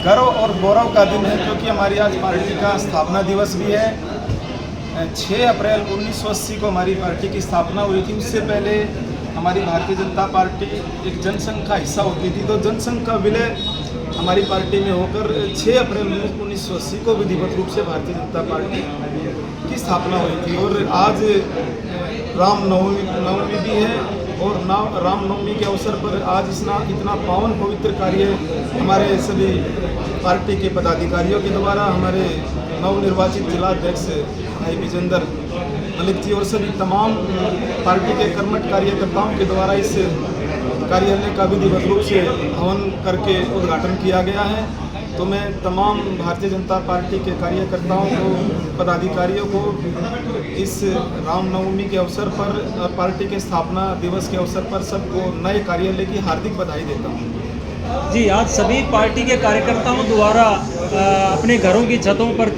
गर्व और गौरव का दिन है क्योंकि हमारी आज पार्टी का स्थापना दिवस भी है। 6 अप्रैल 1980 को हमारी पार्टी की स्थापना हुई थी। उससे पहले हमारी भारतीय जनता पार्टी एक जनसंघ का हिस्सा होती थी, तो जनसंघ का विलय हमारी पार्टी में होकर 6 अप्रैल 1980 को विधिवत रूप से भारतीय जनता पार्टी की स्थापना हुई थी। और आज रामनवमी भी है और रामनवमी के अवसर पर आज इतना पावन पवित्र कार्य हमारे सभी पार्टी के पदाधिकारियों के द्वारा, हमारे नवनिर्वाचित जिलाध्यक्ष भाई विजेंद्र मलिक जी और सभी तमाम पार्टी के कर्मठ कार्यकर्ताओं के द्वारा इस कार्यालय का विधिवत रूप से हवन करके उद्घाटन किया गया है। तो मैं तमाम भारतीय जनता पार्टी के कार्यकर्ताओं को, पदाधिकारियों को इस रामनवमी के अवसर पर, पार्टी के स्थापना दिवस के अवसर पर सबको नए कार्यालय की हार्दिक बधाई देता हूँ। जी, आज सभी पार्टी के कार्यकर्ताओं द्वारा अपने घरों की छतों पर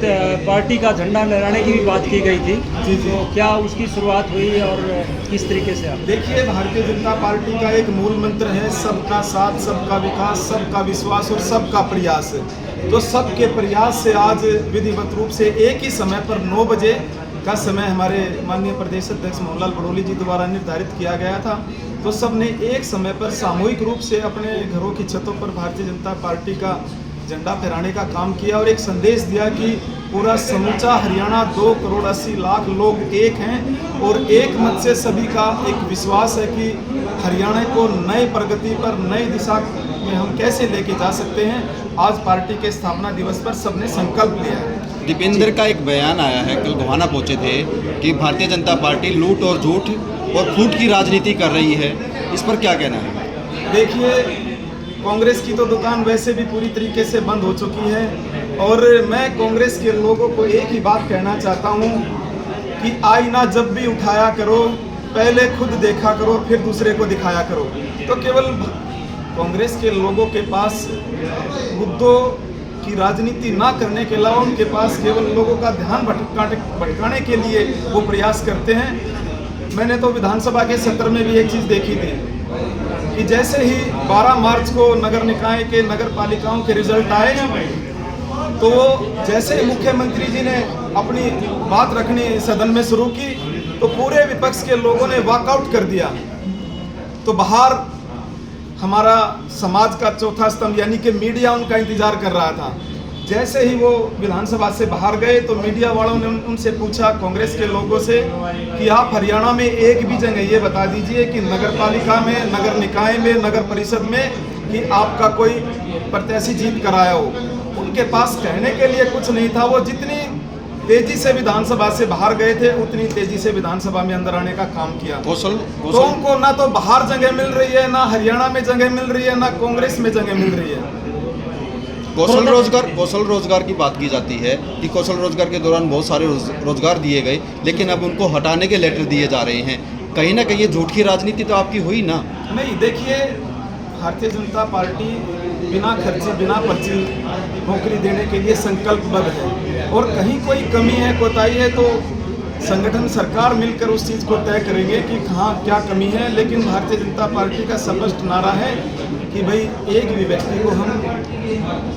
पार्टी का झंडा लहराने की भी बात की गई थी। जी। तो क्या उसकी शुरुआत हुई और किस तरीके से? आप देखिए, भारतीय जनता पार्टी का एक मूल मंत्र है सबका साथ, सबका विकास, सबका विश्वास और सबका प्रयास। तो सबके प्रयास से आज विधिवत रूप से एक ही समय पर 9 बजे का समय हमारे माननीय प्रदेश अध्यक्ष मोहनलाल बड़ोली जी द्वारा निर्धारित किया गया था। तो सबने एक समय पर सामूहिक रूप से अपने घरों की छतों पर भारतीय जनता पार्टी का झंडा फहराने का काम किया और एक संदेश दिया कि पूरा समूचा हरियाणा 2 करोड़ 80 लाख लोग एक हैं और एक मत से सभी का एक विश्वास है कि हरियाणा को नए प्रगति पर, नई दिशा में हम कैसे लेके जा सकते हैं। आज पार्टी के स्थापना दिवस पर सबने संकल्प लिया है। दीपेंद्र का एक बयान आया है, कल गोहाना पहुंचे थे, कि भारतीय जनता पार्टी लूट और झूठ और फूट की राजनीति कर रही है। इस पर क्या कहना है? देखिए, कांग्रेस की तो दुकान वैसे भी पूरी तरीके से बंद हो चुकी है और मैं कांग्रेस के लोगों को एक ही बात कहना चाहता हूं कि आईना जब भी उठाया करो, पहले खुद देखा करो, फिर दूसरे को दिखाया करो। तो केवल कांग्रेस के लोगों के पास मुद्दों की राजनीति ना करने के अलावा उनके पास केवल लोगों का ध्यान भटकाने के लिए वो प्रयास करते हैं। मैंने तो विधानसभा के सत्र में भी एक चीज़ देखी थी कि जैसे ही 12 मार्च को नगर निकाय के, नगर पालिकाओं के रिजल्ट आए, तो जैसे ही मुख्यमंत्री जी ने अपनी बात रखनी सदन में शुरू की तो पूरे विपक्ष के लोगों ने वॉकआउट कर दिया। तो बाहर हमारा समाज का चौथा स्तंभ यानी कि मीडिया उनका इंतजार कर रहा था। जैसे ही वो विधानसभा से बाहर गए तो मीडिया वालों ने उनसे पूछा, कांग्रेस के लोगों से, कि आप हरियाणा में एक भी जगह ये बता दीजिए कि नगर पालिका में, नगर निकाय में, नगर परिषद में कि आपका कोई प्रत्याशी जीत कर आया हो। उनके पास कहने के लिए कुछ नहीं था। वो जितनी तेजी से विधानसभा से बाहर गए थे उतनी तेजी से विधानसभा में अंदर आने का काम किया। तो उनको ना तो बाहर जगह मिल रही है, ना हरियाणा में जगह मिल रही है, ना कांग्रेस में जगह मिल रही है। कौशल रोजगार की बात की जाती है कि कौशल रोजगार के दौरान बहुत सारे रोजगार दिए गए, लेकिन अब उनको हटाने के लेटर दिए जा रहे हैं। कहीं ना कहीं ये झूठ की राजनीति तो आपकी हुई ना? नहीं, देखिए, भारतीय जनता पार्टी बिना खर्ची, बिना पर्ची नौकरी देने के लिए संकल्पबद्ध है और कहीं कोई कमी है, कोताही है तो संगठन, सरकार मिलकर उस चीज़ को तय करेंगे कि कहाँ क्या कमी है। लेकिन भारतीय जनता पार्टी का स्पष्ट नारा है कि भाई एक भी व्यक्ति को हम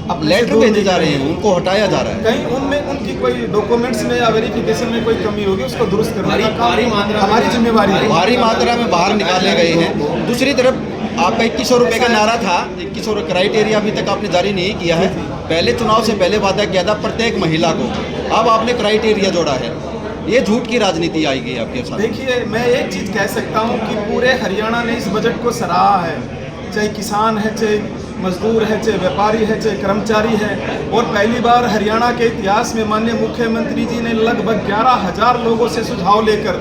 अब लेटर भेजे जा रहे हैं, उनको हटाया जा रहा है। कहीं उनमें उनकी कोई डॉक्यूमेंट्स में या वेरिफिकेशन में कोई कमी होगी, उसको दुरुस्त करने का काम हमारी जिम्मेवारी है। भारी मात्रा में बाहर निकाले गए हैं। दूसरी तरफ आपका 2100 रुपये का नारा था, 2100 क्राइटेरिया अभी तक आपने जारी नहीं किया है। पहले चुनाव से पहले वादा किया था प्रत्येक महिला को, अब आपने क्राइटेरिया जोड़ा है। ये झूठ की राजनीति आएगी आपके साथ। देखिए, मैं एक चीज़ कह सकता हूँ कि पूरे हरियाणा ने इस बजट को सराहा है, चाहे किसान है, चाहे मजदूर है, चाहे व्यापारी है, चाहे कर्मचारी है। और पहली बार हरियाणा के इतिहास में माननीय मुख्यमंत्री जी ने लगभग 11,000 लोगों से सुझाव लेकर,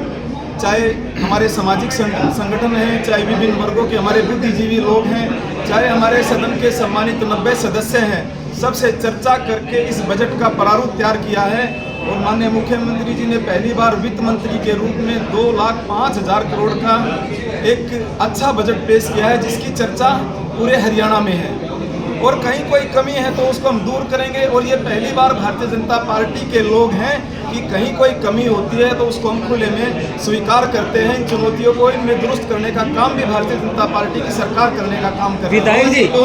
चाहे हमारे सामाजिक संगठन हैं, चाहे विभिन्न वर्गों के हमारे बुद्धिजीवी लोग हैं, चाहे हमारे सदन के सम्मानित 90 सदस्य हैं, सबसे चर्चा करके इस बजट का प्रारूप तैयार किया है। और माननीय मुख्यमंत्री जी ने पहली बार वित्त मंत्री के रूप में 2,05,000 करोड़ का एक अच्छा बजट पेश किया है जिसकी चर्चा पूरे हरियाणा में है। और कहीं कोई कमी है तो उसको हम दूर करेंगे। और ये पहली बार भारतीय जनता पार्टी के लोग हैं कि कहीं कोई कमी होती है तो उसको हम खुले में स्वीकार करते हैं। इन चुनौतियों को इनमें दुरुस्त करने का काम भी भारतीय जनता पार्टी की सरकार करने का काम कर रही है।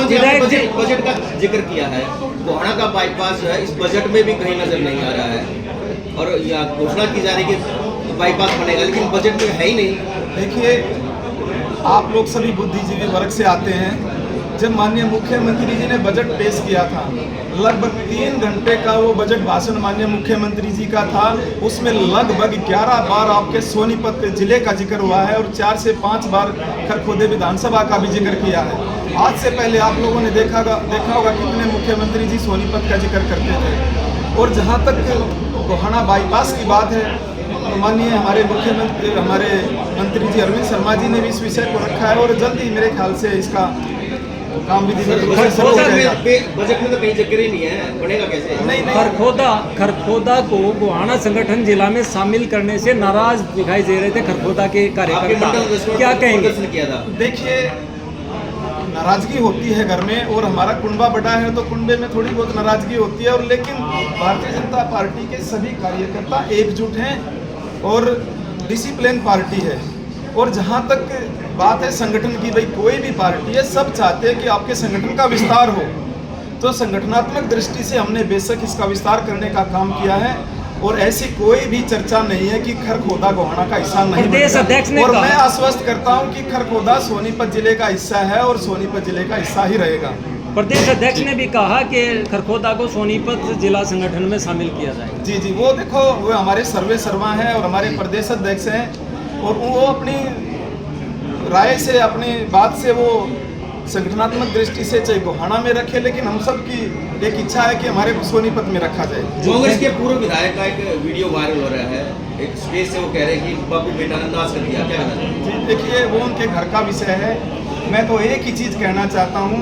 विधायक जी बजट का जिक्र किया है, गोहाना का बाईपास जो है इस बजट में भी कहीं नजर नहीं आ रहा है और यह घोषणा की जा रही है कि बाईपास बनेगा, लेकिन बजट में है ही नहीं। देखिए, आप लोग सभी बुद्धिजीवी वर्ग से आते हैं। जब माननीय मुख्यमंत्री जी ने बजट पेश किया था, लगभग 3 घंटे का वो बजट भाषण माननीय मुख्यमंत्री जी का था। उसमें लगभग 11 बार आपके सोनीपत जिले का जिक्र हुआ है और 4 से 5 बार खरखोदे विधानसभा का भी जिक्र किया है। आज से पहले आप लोगों ने देखा होगा कितने मुख्यमंत्री जी सोनीपत का जिक्र करते थे। और जहाँ तक गोहाना बाईपास की बात है, तो माननीय हमारे मंत्री जी अरविंद शर्मा जी ने भी इस विषय को रखा है और जल्द ही मेरे ख्याल से इसका काम विधिवत रूप से शुरू हो जाएगा। बजट में तो कहीं जिक्र ही नहीं है, बनेगा कैसे? नहीं। खरखोदा को गोहाना संगठन जिला में शामिल करने से नाराज दिखाई दे रहे थे खरखोदा के कार्यकर्ता, क्या कहेंगे? किया था। देखिए, नाराजगी होती है घर में और हमारा कुंबा बड़ा है तो कुंबे में थोड़ी बहुत नाराजगी होती है। और लेकिन भारतीय जनता पार्टी के सभी कार्यकर्ता एकजुट हैं और डिसिप्लिन पार्टी है। और जहाँ तक बात है संगठन की, भाई कोई भी पार्टी है, सब चाहते हैं कि आपके संगठन का विस्तार हो। तो संगठनात्मक दृष्टि से हमने बेशक इसका विस्तार करने का काम किया है और ऐसी कोई भी चर्चा नहीं है कि खरखोदा गोहाना का हिस्सा नहीं प्रदेश अध्यक्ष ने और कहा। मैं आश्वस्त करता हूं कि खरखोदा सोनीपत जिले का हिस्सा है और सोनीपत जिले का हिस्सा ही रहेगा। प्रदेश अध्यक्ष ने भी कहा कि खरखोदा को सोनीपत जिला संगठन में शामिल किया जाएगा। जी, वो देखो, वो हमारे सर्वे सर्वा हैं और हमारे प्रदेश अध्यक्ष हैं और वो अपनी राय से, अपनी बात से वो संगठनात्मक दृष्टि से चाहे गोहाना में रखे, लेकिन हम सब की एक इच्छा है कि हमारे सोनीपत में रखा जाए। कांग्रेस के पूर्व विधायक का एक वीडियो वायरल हो रहा है, एक स्टेज से वो कह रहे हैं कि बाबू बेटा ने नाश कर दिया, क्या कहना चाहिए? जी, देखिए, वो उनके घर का विषय है। मैं तो एक ही चीज़ कहना चाहता हूँ